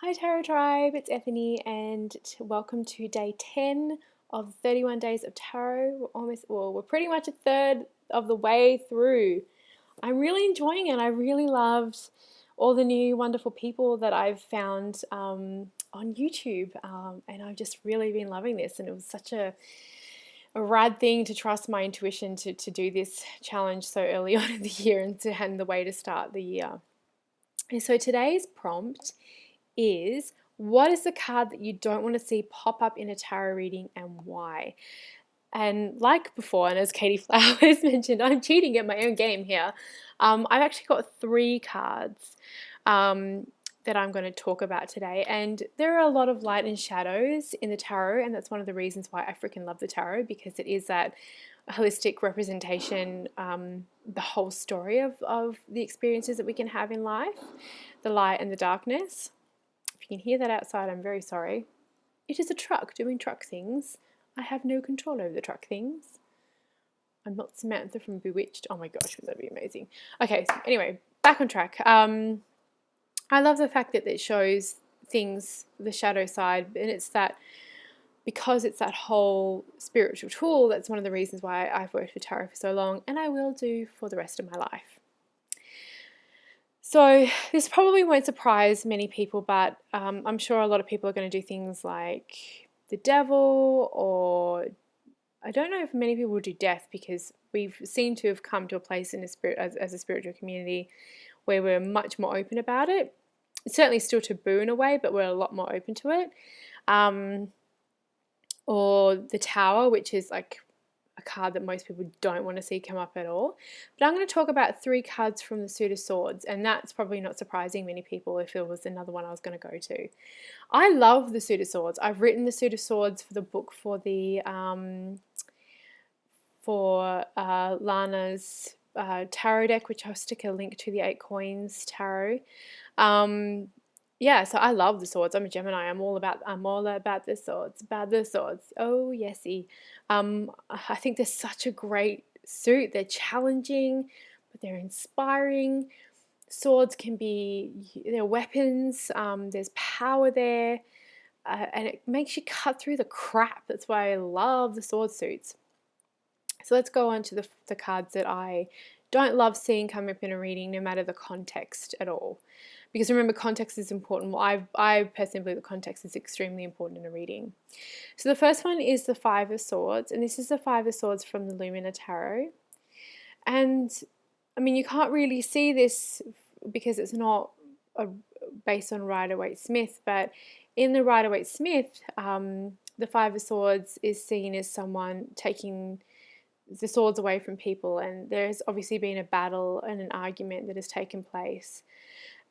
Hi Tarot Tribe, it's Ethany and welcome to day 10 of 31 days of tarot. We're pretty much a third of the way through. I'm really enjoying it. I really loved all the new wonderful people that I've found on YouTube, and I've just really been loving this. And it was such a rad thing to trust my intuition to do this challenge so early on in the year and the way to start the year. And so today's prompt is, what is the card that you don't want to see pop up in a tarot reading and why? And like before, and as Katie Flowers mentioned, I'm cheating at my own game here. I've actually got 3 cards that I'm going to talk about today. And there are a lot of light and shadows in the tarot, and that's one of the reasons why I freaking love the tarot, because it is that holistic representation, the whole story of the experiences that we can have in life, the light and the darkness. If you can hear that outside, I'm very sorry. It is a truck doing truck things. I have no control over the truck things. I'm not Samantha from Bewitched. Oh my gosh, would that be amazing? Okay, so anyway, back on track. I love the fact that it shows things, the shadow side, and it's that because it's that whole spiritual tool, that's one of the reasons why I've worked with tarot for so long, and I will do for the rest of my life. So this probably won't surprise many people, but I'm sure a lot of people are going to do things like the devil, or I don't know if many people will do death, because we've seemed to have come to a place in a spirit as a spiritual community where we're much more open about it. It's certainly still taboo in a way, but we're a lot more open to it. Or the Tower, which is like a card that most people don't want to see come up at all. But I'm going to talk about 3 cards from the Suit of Swords, and that's probably not surprising many people if it was another one I was going to go to. I love the Suit of Swords. I've written the Suit of Swords for the book for the Lana's tarot deck, which I'll stick a link to, the 8 Coins tarot. Yeah, so I love the swords. I'm a Gemini. I'm all about the swords. About the swords. Oh yesy. I think they're such a great suit. They're challenging, but they're inspiring. Swords can be, they're weapons. There's power there, and it makes you cut through the crap. That's why I love the sword suits. So let's go on to the cards that I don't love seeing come up in a reading, no matter the context at all. Because remember, context is important. Well, I personally believe that context is extremely important in a reading. So the first one is the Five of Swords, and this is the Five of Swords from the Lumina Tarot. And I mean, you can't really see this because it's not based on Rider-Waite-Smith, but in the Rider-Waite-Smith, the Five of Swords is seen as someone taking the swords away from people, and there's obviously been a battle and an argument that has taken place.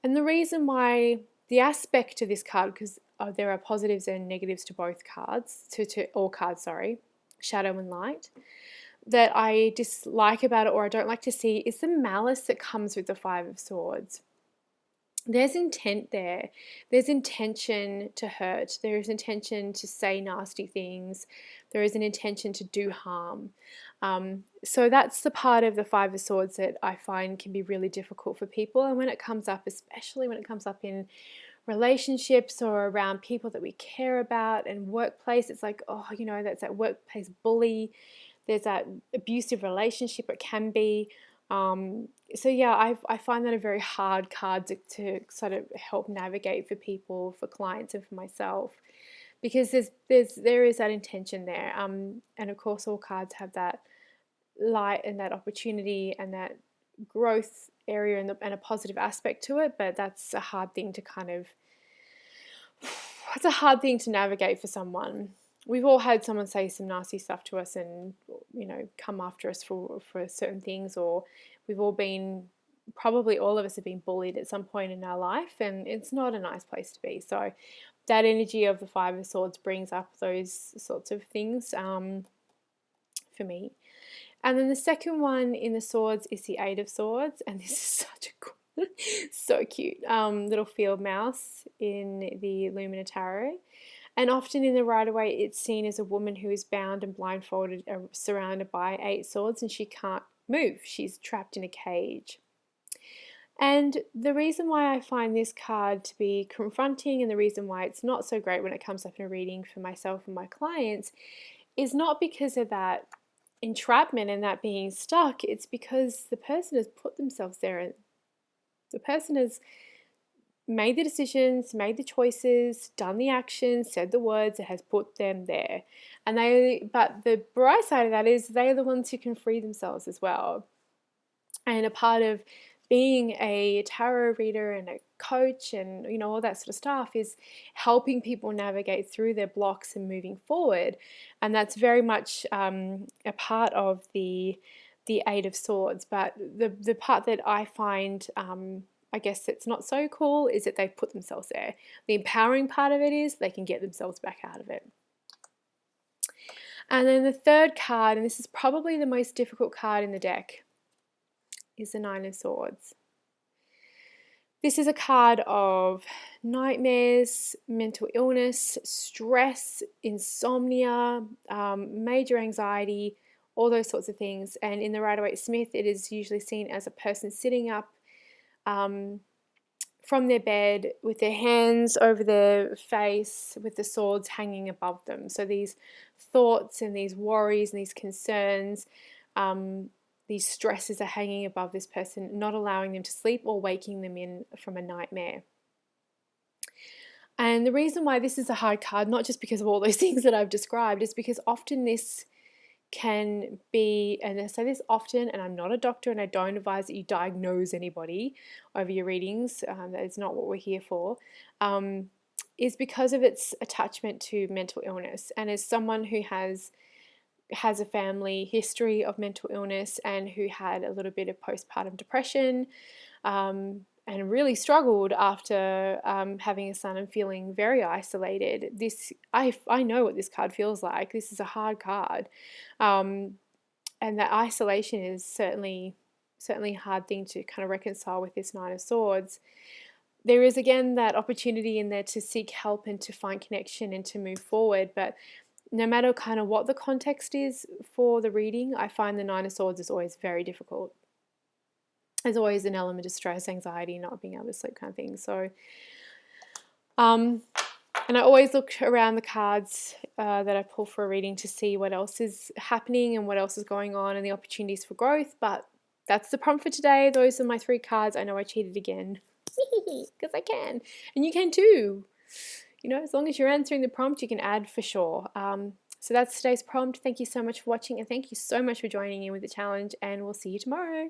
And the reason why, the aspect to this card, because there are positives and negatives to both cards, to all cards, sorry, shadow and light, that I dislike about it or I don't like to see is the malice that comes with the Five of Swords. There's intent there. There's intention to hurt. There is intention to say nasty things. There is an intention to do harm. So that's the part of the Five of Swords that I find can be really difficult for people. And when it comes up, especially when it comes up in relationships or around people that we care about and workplace, it's like, oh, that's that workplace bully. There's that abusive relationship, it can be. So yeah, I find that a very hard card to sort of help navigate for people, for clients, and for myself, because there is that intention there. And of course, all cards have that light and that opportunity and that growth area and a positive aspect to it. But that's a hard thing to it's a hard thing to navigate for someone. We've all had someone say some nasty stuff to us and, come after us for certain things, or we've all been, probably all of us have been bullied at some point in our life, and it's not a nice place to be. So that energy of the Five of Swords brings up those sorts of things for me. And then the second one in the swords is the Eight of Swords, and this is such a cool, so cute little field mouse in the Lumina Tarot. And often in the Rider-Waite, it's seen as a woman who is bound and blindfolded, surrounded by 8 swords, and she can't move. She's trapped in a cage. And the reason why I find this card to be confronting and the reason why it's not so great when it comes up in a reading for myself and my clients is not because of that entrapment and that being stuck. It's because the person has put themselves there, and the person has made the decisions, made the choices, done the actions, said the words, it has put them there. But the bright side of that is they're the ones who can free themselves as well. And a part of being a tarot reader and a coach and all that sort of stuff is helping people navigate through their blocks and moving forward. And that's very much a part of the Eight of Swords. But the part that I find I guess it's not so cool is that they've put themselves there. The empowering part of it is they can get themselves back out of it. And then the third card, and this is probably the most difficult card in the deck, is the Nine of Swords. This is a card of nightmares, mental illness, stress, insomnia, major anxiety, all those sorts of things. And in the Rider-Waite-Smith, it is usually seen as a person sitting up from their bed with their hands over their face with the swords hanging above them. So these thoughts and these worries and these concerns, these stresses are hanging above this person, not allowing them to sleep or waking them in from a nightmare. And the reason why this is a hard card, not just because of all those things that I've described, is because often this can be, and I say this often, and I'm not a doctor and I don't advise that you diagnose anybody over your readings, that is not what we're here for, is because of its attachment to mental illness. And as someone who has a family history of mental illness and who had a little bit of postpartum depression, and really struggled after having a son and feeling very isolated. I know what this card feels like. This is a hard card, and that isolation is certainly a hard thing to kind of reconcile with this Nine of Swords. There is again that opportunity in there to seek help and to find connection and to move forward, but no matter kind of what the context is for the reading, I find the Nine of Swords is always very difficult. There's always an element of stress, anxiety, not being able to sleep kind of thing. So, and I always look around the cards that I pull for a reading to see what else is happening and what else is going on and the opportunities for growth. But that's the prompt for today. Those are my 3 cards. I know I cheated again because I can. And you can too. As long as you're answering the prompt, you can add for sure. So that's today's prompt. Thank you so much for watching, and thank you so much for joining in with the challenge, and we'll see you tomorrow.